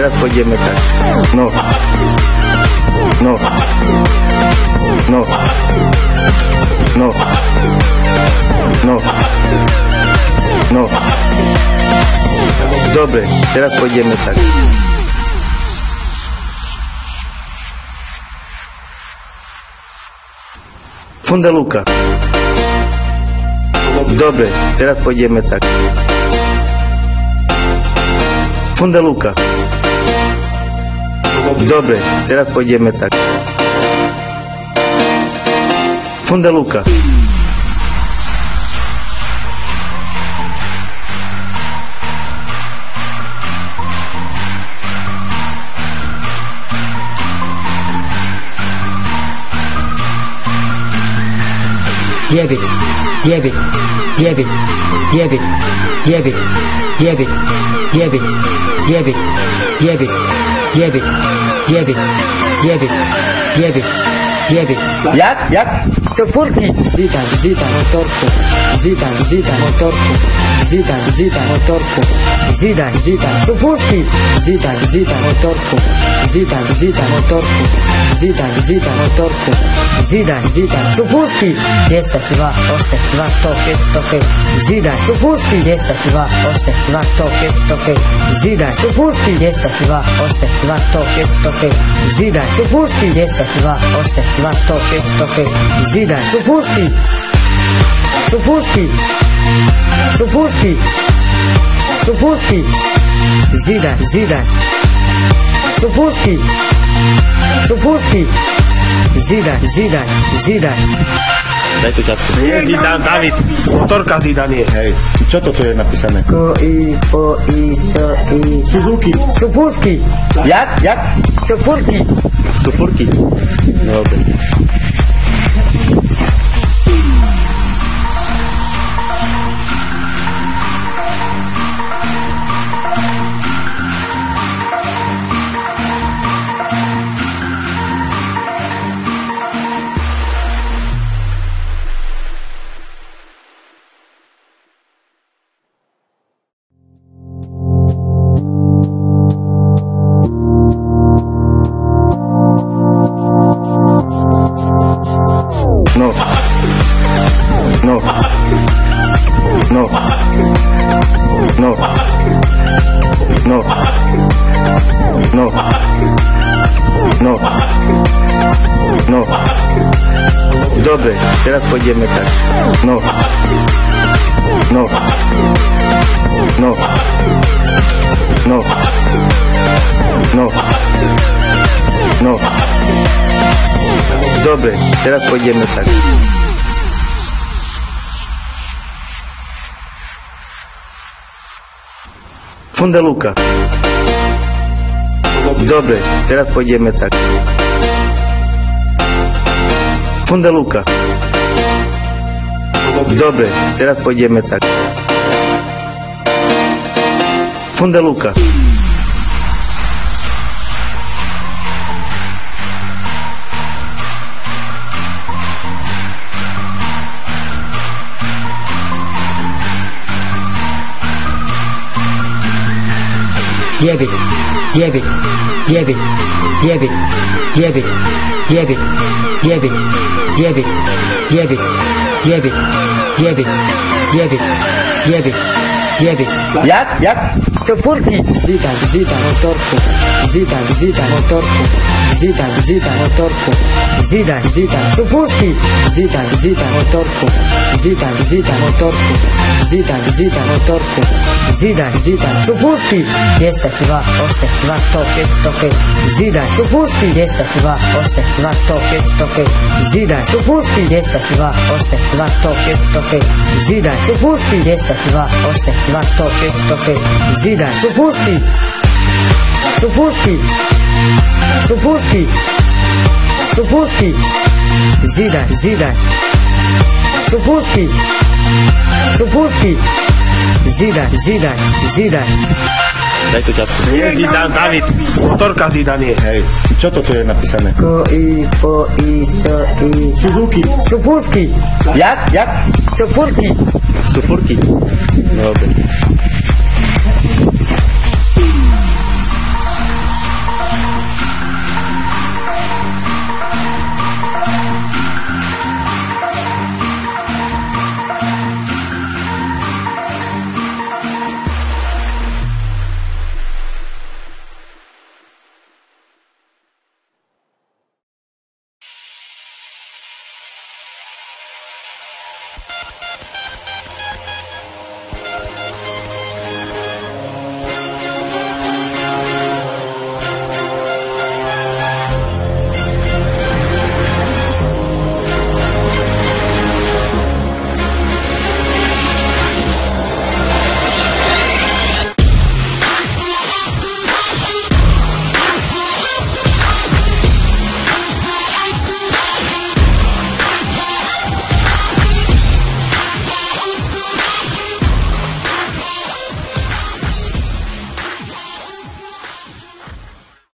teraz pôjdeme tak. No. No. No. No. No. No. Dobre, teraz pôjdeme tak. Fundaluka. Dobre, teraz pôjdeme tak. Fundaluka. Dobre, teraz pôjdeme tak. Fundaluka. Девять, девять, девять, девять, девять, девять, девять, девять, девять, девять, девять, девять, девять, девять. Jak? Цифурки. Зита моторку. Зита моторку. Зита моторку. Зита цифурки. Зита моторку. Зита моторку. Зита моторку. Зита цифурки. 10, 2, 8, 2, 100, 5, 100, Зита цифурки. 10, 2, 8, 2, 100, 5, 100, Зита цифурки. 10, 2, 8, 2, 100, 5, 100, Зита цифурки. 10, 2, 8, 2, 100, 5, 100, Зита цифурки. Цифурки. Зита цифурки. Zida. Daj to ťažko. Nie, Zidane, David. Motorka Zidane je, hej. Čo to tu je napísané? Suzuki. Sufurski. Jak? Sufurki. Dobre. No. Dobre, teraz pôjdeme tak. No. Dobre, teraz pôjdeme tak. Fundaluka. Dobre, teraz pôjdeme tak. Fundaluka. Dobre, teraz pôjdeme tak. Fundaluka. Девять. Jak? Цифурки. Зита моторку. Зита моторку. Зита моторку. Зита цифурки. Зита моторку. Зита моторку. Зита моторку. Зита цифурки. 10, 2, 8, 2, 100, 5, 100, Зита цифурки. 10, 2, 8, 2, 100, 5, 100, Зита цифурки. 10, 2, 8, 2, 100, 5, 100, Зита цифурки. 10, 2, 8, 2, 100, 5, 100, Зита цифурки. Цифурки. Зита. Цифурки. Zida. Daj to ťažko. Nie, Zidane, David. Motorka Zidane je, hej. Čo to tu je napísané? Suzuki. Sufurski. Jak? Sufurki. Dobre.